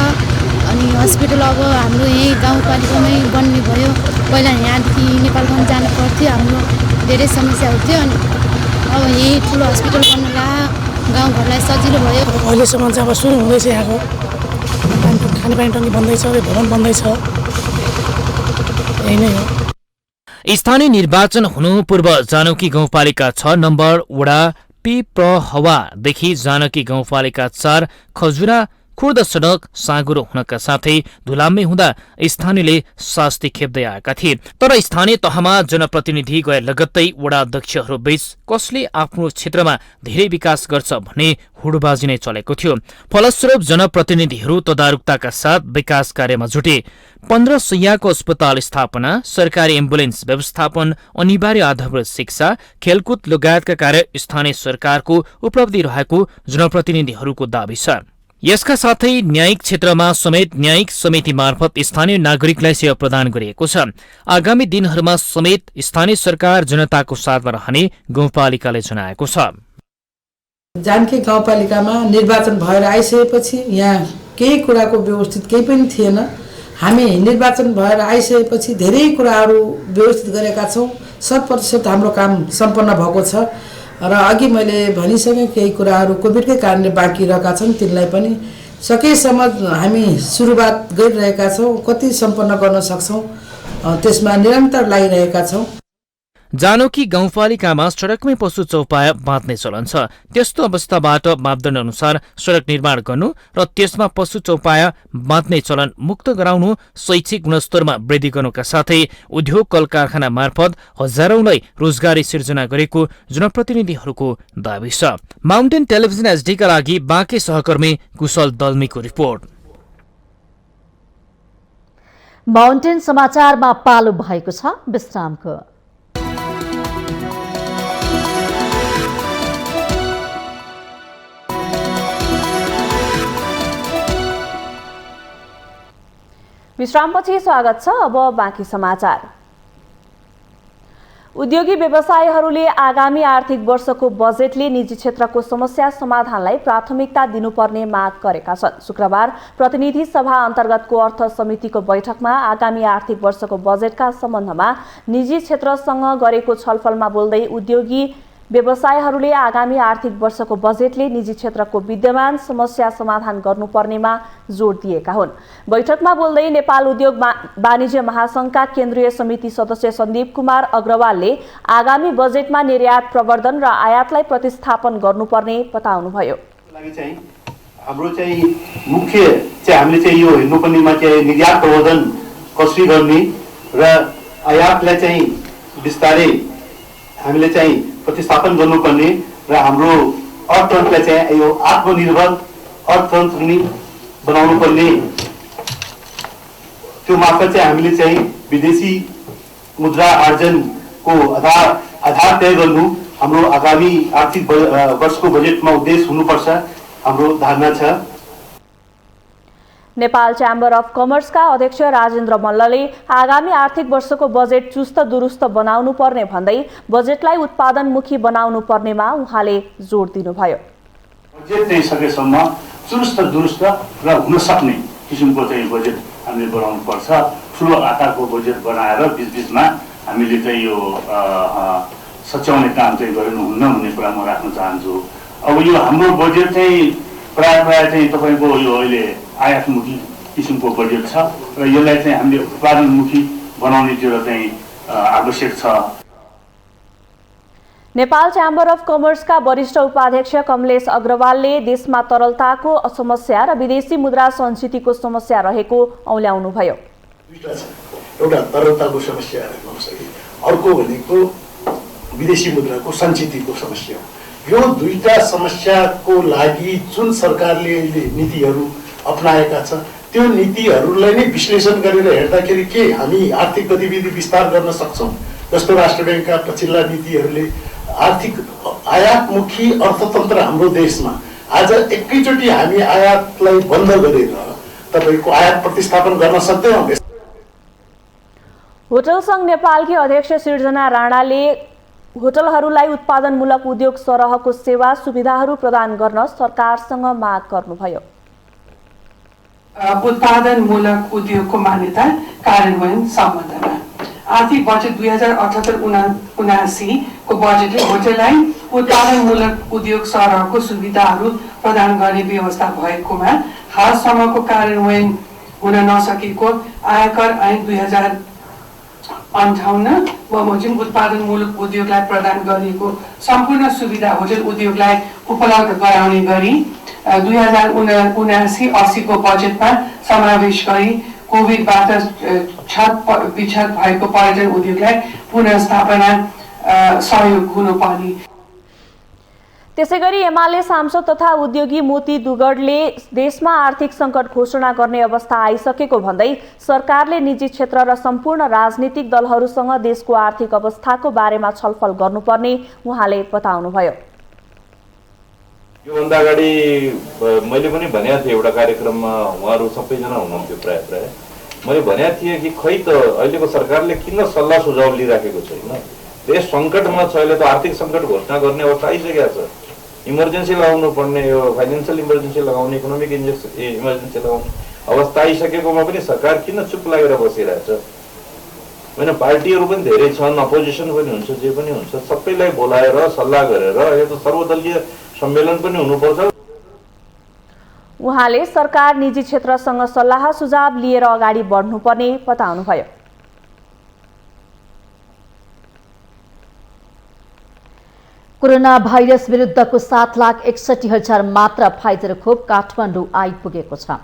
अनि हस्पिटल अब हाम्रो यही गाउँपालिकामै बन्ने भयो। पहिला यहाँदेखि नेपालगञ्ज जानु पर्थ्यो, हाम्रो धेरै समस्याहरू थियो। अनि अब यही ठुलो हस्पिटल बन्नुला गाउँघरलाई सजिलो भयो। अहिलेसम्म चाहिँ अब सुरु हुँदैछ, यहाँको खानेपानी टङ्की बन्दैछ, भवन बन्दैछ। स्थानीय निर्वाचन हुनु पूर्व जानकी गाउँपालिका 6 नम्बर वडा पिप्रहवादेखि जानकी गाउँपालिका 4 खजुरा खुर्द सडक साँगुरो हुनका साथै धुलाम्मे हुँदा स्थानीयले शास्ति खेप्दै आएका थिए। तर स्थानीय तहमा जनप्रतिनिधि गए लगत्तै वडा अध्यक्षहरू बीच कसले आफ्नो क्षेत्रमा धेरै विकास गर्छ भन्ने हुडबाजी नै चलेको थियो। फलस्वरूप जनप्रतिनिधिहरू तदारुकताका साथ विकास कार्यमा जुटे। 15 शय्याको अस्पताल स्थापना, सरकारी एम्बुलेन्स व्यवस्थापन, अनिवार्य आधारभूत शिक्षा, खेलकुद लगायतका कार्य स्थानीय सरकारको उपलब्धि रहेको जनप्रतिनिधिहरूको दावी छ। यसका साथै न्यायिक क्षेत्रमा समेत न्यायिक समिति मार्फत स्थानीय नागरिकलाई सेवा प्रदान गरिएको छ। आगामी दिनहरूमा समेत स्थानीय सरकार जनताको साथमा रहने गाउँपालिकाले जनाएको छ। जानकी गाउँपालिकामा निर्वाचन भएर आइसकेपछि यहाँ केही कुराको व्यवस्थित केही पनि थिएन। हामी निर्वाचन भएर आइसकेपछि धेरै कुराहरू व्यवस्थित गरेका छौँ। 100% हाम्रो काम सम्पन्न भएको छ र अघि मैले भनिसकेँ केही कुराहरू कोभिडकै कारणले बाँकी रहेका छन्, तिनलाई पनि सकेसम्म हामी सुरुवात गरिरहेका छौँ। कति सम्पन्न गर्न सक्छौँ त्यसमा निरन्तर लागिरहेका छौँ। जानकी गाउँपालिकामा सडकमै पशु चौपाया बाँध्ने चलन छ। त्यस्तो अवस्थाबाट मापदण्ड अनुसार सडक निर्माण गर्नु र त्यसमा पशु चौपाया बाँध्ने चलन मुक्त गराउनु, शैक्षिक गुणस्तरमा वृद्धि गर्नुका साथै उद्योग कल कारखाना मार्फत हजारौंलाई रोजगारी सिर्जना गरेको जनप्रतिनिधिहरूको दावी छ। माउन्टेन टेलिभिजन एचडीका लागि बाँके सहकर्मी कुशल दल्मीको रिपोर्ट। माउन्टेन समाचारमा पालो भएको छ विश्रामको। विश्रामपछि स्वागत छ। अब बाँकी समाचार। उद्योगी व्यवसायीहरूले आगामी आर्थिक वर्षको बजेटले निजी क्षेत्रको समस्या समाधानलाई प्राथमिकता दिनुपर्ने माग गरेका छन्। शुक्रबार प्रतिनिधि सभा अन्तर्गतको अर्थ समितिको बैठकमा आगामी आर्थिक वर्षको बजेटका सम्बन्धमा निजी क्षेत्रसँग गरेको छलफलमा बोल्दै उद्योगी व्यवसायीहरूले आगामी आर्थिक वर्षको बजेटले निजी क्षेत्रको विद्यमान समस्या समाधान गर्नुपर्नेमा जोड दिएका हुन्। बैठकमा बोल्दै नेपाल उद्योग वाणिज्य महासंघका केन्द्रीय समिति सदस्य सन्दीप कुमार अग्रवालले आगामी बजेटमा निर्यात प्रवर्धन र आयातलाई प्रतिस्थापन गर्नुपर्ने बताउनुभयो। हाम्रो चाहिँ मुख्य चाहिँ हामीले चाहिँ यो हेर्नुपर्नेमा चाहिँ निर्यात प्रवर्धन कसरी गर्ने र आयातलाई चाहिँ बिस्तारै हामीले चाहिँ प्रतिस्थापन गर्नुपर्ने र हाम्रो अर्थतन्त्रलाई चाहिँ यो आत्मनिर्भर अर्थतन्त्र नि बनाउनु पर्ने। त्यो मार्फत चाहिँ हामीले चाहिँ विदेशी मुद्रा आर्जनको आधार तय गर्नु हाम्रो आगामी आर्थिक वर्षको बजेटमा उद्देश्य हुनुपर्छ हाम्रो धारणा छ। नेपाल च्याम्बर अफ कमर्सका अध्यक्ष राजेन्द्र मल्लले आगामी आर्थिक वर्षको बजेट चुस्त दुरुस्त बनाउनु पर्ने भन्दै बजेटलाई उत्पादनमुखी बनाउनु पर्नेमा उहाँले जोड दिनुभयो। बजेट चाहिँ सकेसम्म चुस्त दुरुस्त र हुन सक्ने किसिमको चाहिँ बजेट हामीले बनाउनु पर्छ। ठुलो आकारको बजेट बनाएर बीचबीचमा हामीले चाहिँ यो सच्याउने काम चाहिँ गर्नुहुन्न भन्ने कुरा म राख्न चाहन्छु। अब यो हाम्रो बजेट चाहिँ प्राय चाहिँ तपाईँको यो अहिले आयातमुखी किसिमको बजेट छ र यसलाई चाहिँ हामीले उत्पादनमुखी बनाउने जरुरत चाहिँ आवश्यक छ। नेपाल च्याम्बर अफ कमर्सका वरिष्ठ उपाध्यक्ष कमलेश अग्रवालले देशमा तरलताको समस्या र विदेशी मुद्रा सञ्चितको समस्या रहेको औल्याउनुभयो। एउटा तरलताको समस्या अर्को भनेको विदेशी मुद्राको सञ्चितको समस्या। यो दुईटा समस्याको लागि जुन सरकारले नीतिहरू अपनाएका छ त्यो नीतिहरूलाई नै विश्लेषण गरेर हेर्दाखेरि के हामी आर्थिक गतिविधि विस्तार गर्न सक्छौँ। जस्तो राष्ट्र ब्याङ्कका पछिल्ला नीतिहरूले आर्थिक आयातमुखी अर्थतन्त्र हाम्रो देशमा आज एकैचोटि हामी आयातलाई बन्द गरेर तपाईँको आयात प्रतिस्थापन गर्न सक्दैनौँ। होटल सङ्घ नेपालकी अध्यक्ष सिर्जना राणाले होटलहरूलाई उत्पादनमूलक उद्योग सरहको सेवा सुविधाहरू प्रदान गर्न सरकारसँग माग गर्नुभयो। उत्पादनमूलक उद्योगको मान्यता कार्यान्वयन सम्बन्धमा आर्थिक बजेट 2078-79 को बजेटले होटललाई उत्पादनमूलक उद्योग सरहको सुविधाहरू प्रदान गर्ने व्यवस्था भएकोमा हालसम्मको कार्यान्वयन हुन नसकेको आयकर ऐन 2058 बमोजिम उत्पादनमूलक उद्योगलाई प्रदान गरिएको सम्पूर्ण सुविधा होटल उद्योगलाई उपलब्ध गराउने गरी 2079-80 को बजेटमा समावेश गरी कोभिडबाट विक्षत भएको पर्यटन उद्योगलाई पुनर्स्थापना सहयोग हुनुपर्ने। त्यसैगरी एमाले सांसद तथा उद्योगी मोती दुगडले देशमा आर्थिक सङ्कट घोषणा गर्ने अवस्था आइसकेको भन्दै सरकारले निजी क्षेत्र र सम्पूर्ण राजनीतिक दलहरूसँग देशको आर्थिक अवस्थाको बारेमा छलफल गर्नुपर्ने उहाँले बताउनुभयो। योभन्दा अगाडि मैले पनि भनेको थिएँ एउटा कार्यक्रममा, उहाँहरू सबैजना हुनुहुन्थ्यो प्राय मैले भनेको थिएँ कि खै त अहिलेको सरकारले किन सल्लाह सुझाव लिइराखेको छैन। देश सङ्कटमा छ, अहिले त आर्थिक सङ्कट घोषणा गर्ने अवस्था आइसकेको छ। इमर्जेन्सी लगाउनु पर्ने, यो फाइनेन्सियल इमर्जेन्सी लगाउने, इकोनोमिक इमर्जेन्सी लगाउने अवस्था आइसकेकोमा पनि सरकार किन चुप लागेर बसिरहेछ। होइन, पार्टीहरू पनि धेरै छन्, अपोजिसन पनि हुन्छ, जे पनि हुन्छ, सबैलाई बोलाएर सल्लाह गरेर यो त सर्वदलीय सम्मेलन पनि हुनुपर्छ। उहाँले सरकार निजी क्षेत्रसँग सल्लाह सुझाव लिएर अगाडि बढ्नुपर्ने बताउनुभयो। कोरोना भाइरस विरुद्धको 7,61,000 मात्रा फाइजर खोप काठमाडौँ आइपुगेको छ।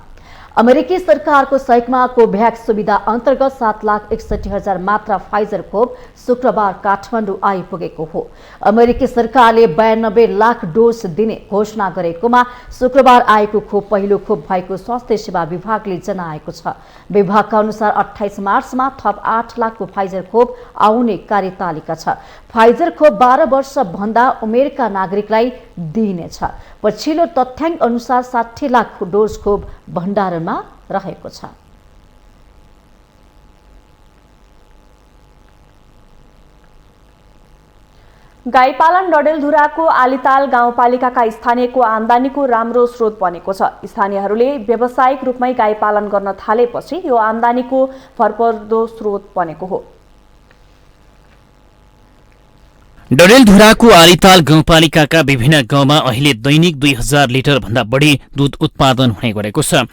अमेरिकी सरकारको सहयोगमा कोभ्याक्स सुविधा अन्तर्गत 7,61,000 मात्रा फाइजर खोप शुक्रबार काठमाडौँ आइपुगेको हो। अमेरिकी सरकारले 92 लाख डोज दिने घोषणा गरेकोमा शुक्रबार आएको खोप पहिलो खोप भएको स्वास्थ्य सेवा विभागले जनाएको छ। विभागका अनुसार 28 मार्चमा थप 8 लाखको फाइजर खोप आउने कार्यतालिका छ। फाइजर खोप 12 वर्ष भन्दा उमेरका नागरिकलाई दिइनेछ। पछिल्लो तथ्याङ्क अनुसार 60 लाख डोज खोप भण्डारणमा रहेको छ। गाईपालन डडेलधुराको आलिताल गाउँपालिकाका स्थानीयको आमदानीको राम्रो स्रोत बनेको छ। स्थानीयहरूले व्यावसायिक रूपमै गाईपालन गर्न थालेपछि यो आमदानीको भरपर्दो स्रोत बनेको हो। डडेलधुराको आलिताल गाउँपालिकाका विभिन्न गाउँमा अहिले दैनिक 2000 लिटर भन्दा बढी दूध उत्पादन हुने गरेको छ।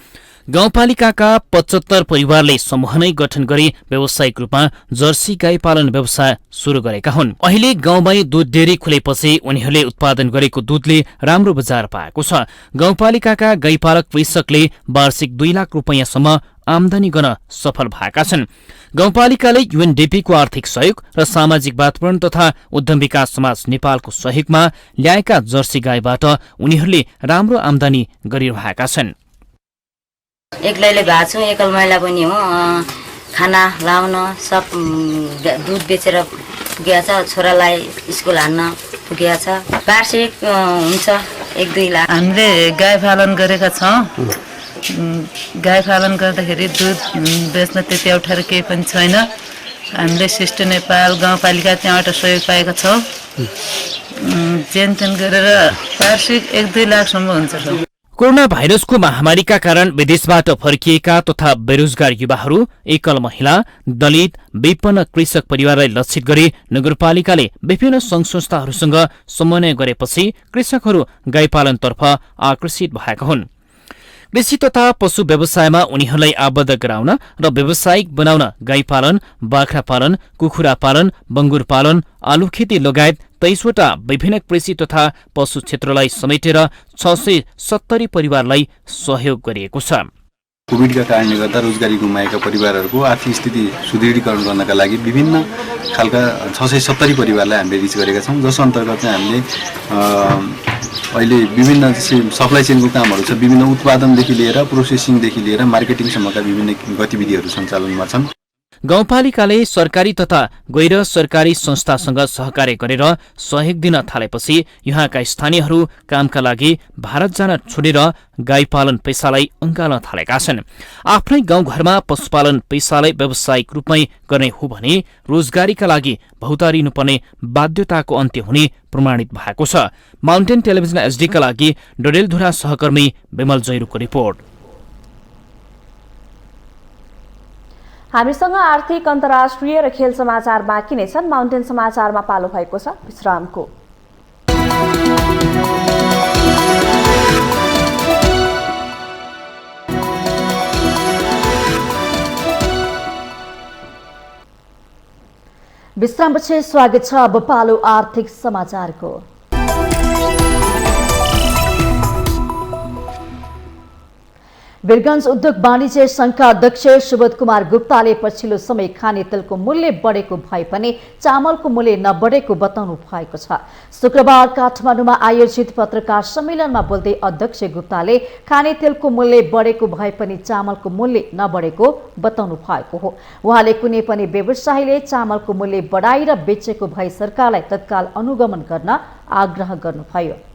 गाउँपालिकाका 75 परिवारले समूह नै गठन गरी व्यावसायिक रूपमा जर्सी गाई पालन व्यवसाय शुरू गरेका हुन्। अहिले गाउँमै दूध डेरी खुलेपछि उनीहरूले उत्पादन गरेको दूधले राम्रो बजार पाएको छ। गाउँपालिकाका गाईपालक कृषकले वार्षिक 2 लाख रुपैयाँसम्म आमदानी गर्न सफल भएका छन्। गाउँपालिकाले यूएनडीपीको आर्थिक सहयोग र सामाजिक वातावरण तथा उद्यम विकास समाज नेपालको सहयोगमा ल्याएका जर्सी गाईबाट उनीहरूले राम्रो आमदानी गरिरहेका छन्। एक्लैले भएको छु, एकल महिला पनि हो। खाना लाउन सब दूध बेचेर पुगेको छ। छोरालाई स्कुल हान्न पुगेको छ। वार्षिक हुन्छ 1-2 लाख। हामीले गाई पालन गरेका छौँ। गाई पालन गर्दाखेरि दूध बेच्न त्यति अप्ठ्यारो केही पनि छैन। हामीले शिष्ट नेपाल गाउँपालिका त्यहाँबाट सहयोग पाएका छौँ। जेनतेन गरेर वार्षिक 1-2 लाखसम्म हुन्छ। कोरोना भाइरसको महामारीका कारण विदेशबाट फर्किएका तथा बेरोजगार युवाहरू, एकल महिला, दलित, विपन्न कृषक परिवारलाई लक्षित गरी नगरपालिकाले विभिन्न संघ संस्थाहरूसँग समन्वय गरेपछि कृषकहरू गाईपालनतर्फ आकर्षित भएका हुन्। कृषि तथा पशु व्यवसायमा उनीहरूलाई आबद्ध गराउन र व्यावसायिक बनाउन गाई पालन, बाख्रा पालन, कुखुरा पालन, बङ्गुर पालन, आलु खेती लगायत 23वटा विभिन्न कृषि तथा पशु क्षेत्रलाई समेटेर 670 परिवारलाई सहयोग गरिएको छ। कोभिडका कारणले गर्दा रोजगारी गुमाएका परिवारहरूको आर्थिक स्थिति सुदृढीकरण गर्नका लागि विभिन्न खालका 670 परिवारलाई हामीले रिच गरेका छौँ। जस अन्तर्गत चाहिँ हामीले अहिले विभिन्न सप्लाई चेनको कामहरू छ। विभिन्न उत्पादनदेखि लिएर प्रोसेसिङदेखि लिएर मार्केटिङसम्मका विभिन्न गतिविधिहरू सञ्चालनमा छन्। गाउँपालिकाले सरकारी तथा गैर सरकारी संस्थासँग सहकार्य गरेर सहयोग दिन थालेपछि यहाँका स्थानीयहरू कामका लागि भारत जान छोडेर गाई पालन पेसालाई अँगाल्न थालेका छन्। आफ्नै गाउँघरमा पशुपालन पेसालाई व्यावसायिक रूपमै गर्ने हो भने रोजगारीका लागि भौतारिनुपर्ने बाध्यताको अन्त्य हुने प्रमाणित भएको छ। माउन्टेन टेलिभिजन एचडीका लागि डडेलधुरा सहकर्मी विमल जैरूको रिपोर्ट। हामीसँग आर्थिक, अन्तर्राष्ट्रिय र खेल समाचार बाँकी नै छन्। माउन्टेन समाचारमा पालो भएको छ विश्रामको। विश्रामपछि स्वागत छ। अब पालो आर्थिक समाचारको। वीरगञ्ज उद्योग वाणिज्य संघका अध्यक्ष सुबोध कुमार गुप्ताले पछिल्लो समय खाने तेलको मूल्य बढेको भए पनि चामलको मूल्य नबढेको बताउनु भएको छ। शुक्रबार काठमाडौँमा आयोजित पत्रकार सम्मेलनमा बोल्दै अध्यक्ष गुप्ताले खाने तेलको मूल्य बढेको भए पनि चामलको मूल्य नबढेको बताउनु भएको हो। उहाँले कुनै पनि व्यवसायीले चामलको मूल्य बढाएर बेचेको भए सरकारलाई तत्काल अनुगमन गर्न आग्रह गर्नुभयो।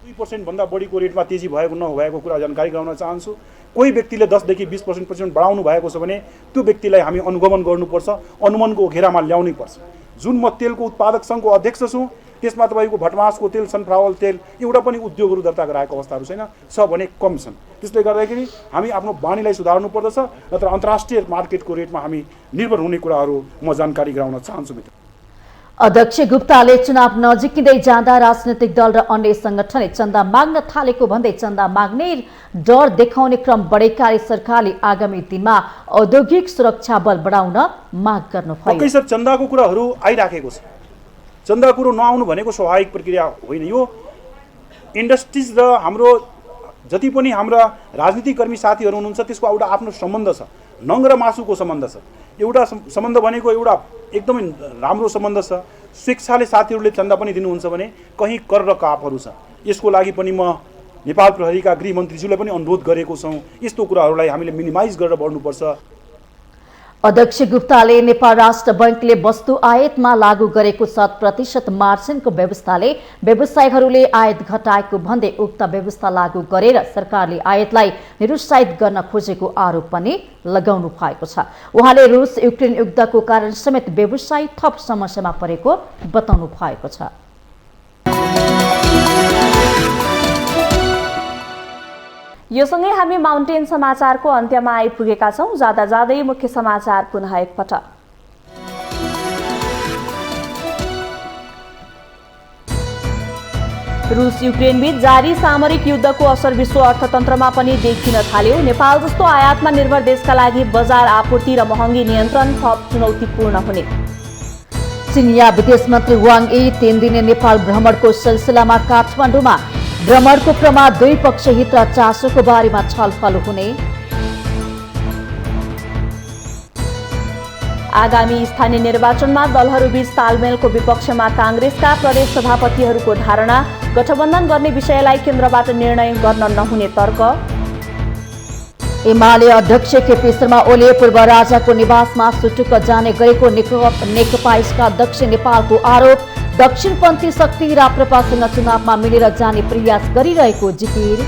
2% भन्दा बढीको रेटमा तेजी भएको नभएको कुरा जानकारी गराउन चाहन्छु। कोही व्यक्तिले 10 देखि 20% बढाउनु भएको छ भने त्यो व्यक्तिलाई हामी अनुगमन गर्नुपर्छ, अनुमनको घेरामा ल्याउनै पर्छ। जुन म तेलको उत्पादक सङ्घको अध्यक्ष छु, त्यसमा तपाईँको भटमासको तेल, सनफ्लावर तेल एउटा पनि उद्योगहरू दर्ता गराएको अवस्थाहरू छैन, छ भने कम छन्। त्यसले गर्दाखेरि हामी आफ्नो बानीलाई सुधार्नु पर्दछ, नत्र अन्तर्राष्ट्रिय मार्केटको रेटमा हामी निर्भर हुने कुराहरू म जानकारी गराउन चाहन्छु। मित्र अध्यक्ष गुप्ताले चुनाव नजिकिँदै जाँदा राजनैतिक दल र अन्य संगठनले चन्दा माग्न थालेको भन्दै चन्दा माग्ने डर देखाउने क्रम बढेकाले सरकारले आगामी दिनमा औद्योगिक सुरक्षा बल बढाउन माग गर्नुभयो। पक्कै सर चन्दाको कुराहरू आइराखेको छ। चन्दा कुरो नआउनु भनेको स्वाभाविक प्रक्रिया होइन। यो इन्डस्ट्रिज र हाम्रो जति पनि हाम्रा राजनीतिक कर्मी साथीहरू हुनुहुन्छ त्यसको एउटा आफ्नो सम्बन्ध छ, नङ र मासुको सम्बन्ध छ। एउटा सम्बन्ध भनेको एउटा एकदमै राम्रो सम्बन्ध छ। स्वेच्छाले साथीहरूले चन्दा पनि दिनुहुन्छ भने कहीँ कर र कापहरू छ। यसको लागि पनि म नेपाल प्रहरीका गृहमन्त्रीज्यूलाई पनि अनुरोध गरेको छौँ, यस्तो कुराहरूलाई हामीले मिनिमाइज गरेर बढ्नुपर्छ। अध्यक्ष गुप्ताले नेपाल राष्ट्र बैंकले वस्तु आयातमा लागू गरेको 7% मार्जिनको व्यवस्थाले व्यवसायीहरूले आयात घटाएको भन्दै उक्त व्यवस्था लागू गरेर सरकारले आयातलाई निरुत्साहित गर्न खोजेको आरोप पनि लगाउनु भएको छ। उहाँले रुस युक्रेन युद्धको कारण समेत व्यवसायी थप समस्यामा परेको बताउनु भएको छ। यो सँगै हामी माउन्टेन समाचारको अन्त्यमा आइपुगेका छौं। जाँदा जाँदै मुख्य समाचार पुनः एकपटक। रुस युक्रेन बीच जारी सामरिक युद्धको असर विश्व अर्थतन्त्रमा पनि देखिन थाल्यो। नेपाल जस्तो आयातमा निर्भर देशका लागि बजार आपूर्ति र महँगी नियन्त्रण थप चुनौतीपूर्ण हुने। चिनिया विदेश मन्त्री वाङ यी 3 दिने नेपाल भ्रमणको सिलसिलामा काठमाडौँमा भ्रमणको क्रममा द्विपक्षीय हित र चासोको बारेमा छलफल हुने। आगामी स्थानीय निर्वाचनमा दलहरूबीच तालमेलको विपक्षमा कांग्रेसका प्रदेश सभापतिहरूको धारणा। गठबन्धन गर्ने विषयलाई केन्द्रबाट निर्णय गर्न नहुने तर्क। एमाले अध्यक्ष केपी शर्मा ओली पूर्व राजाको निवासमा सुटुक्क जाने गरेको नेकपा यसका अध्यक्ष नेपालको आरोप। दक्षिणपन्थी शक्ति राप्रपासँग चुनावमा मिलेर जाने प्रयास गरिरहेको जिकिर।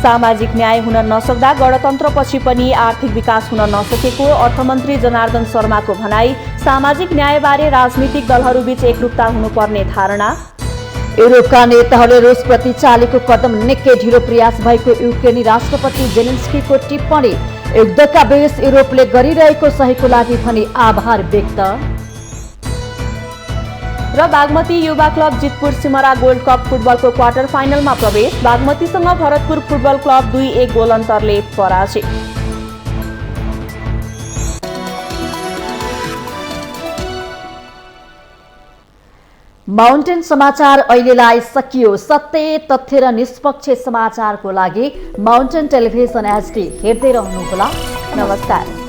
सामाजिक न्याय हुन नसक्दा गणतन्त्रपछि पनि आर्थिक विकास हुन नसकेको अर्थमन्त्री जनार्दन शर्माको भनाई। सामाजिक न्यायबारे राजनीतिक दलहरूबीच एकरूपता हुनुपर्ने धारणा। युरोपका नेताहरूले रुसप्रति चालेको कदम निकै ढिलो प्रयास भएको युक्रेनी राष्ट्रपति जेलेन्स्कीको टिप्पणी। युद्धका बीच युरोपले गरिरहेको सहयोगको लागि भने आभार व्यक्त। र Bagmati Yuva club Jitpur Simara gold cup फुटबलको क्वार्टर फाइनलमा प्रवेश। बागमतीसँग भरतपुर फुटबल क्लब 2-1 गोल अन्तरले पराजित। माउन्टेन समाचार अहिलेलाई सकियो। सत्य, तथ्य र निष्पक्ष समाचारको लागि माउन्टेन टेलिभिजन HD हेर्दै रहनुहोला। नमस्कार।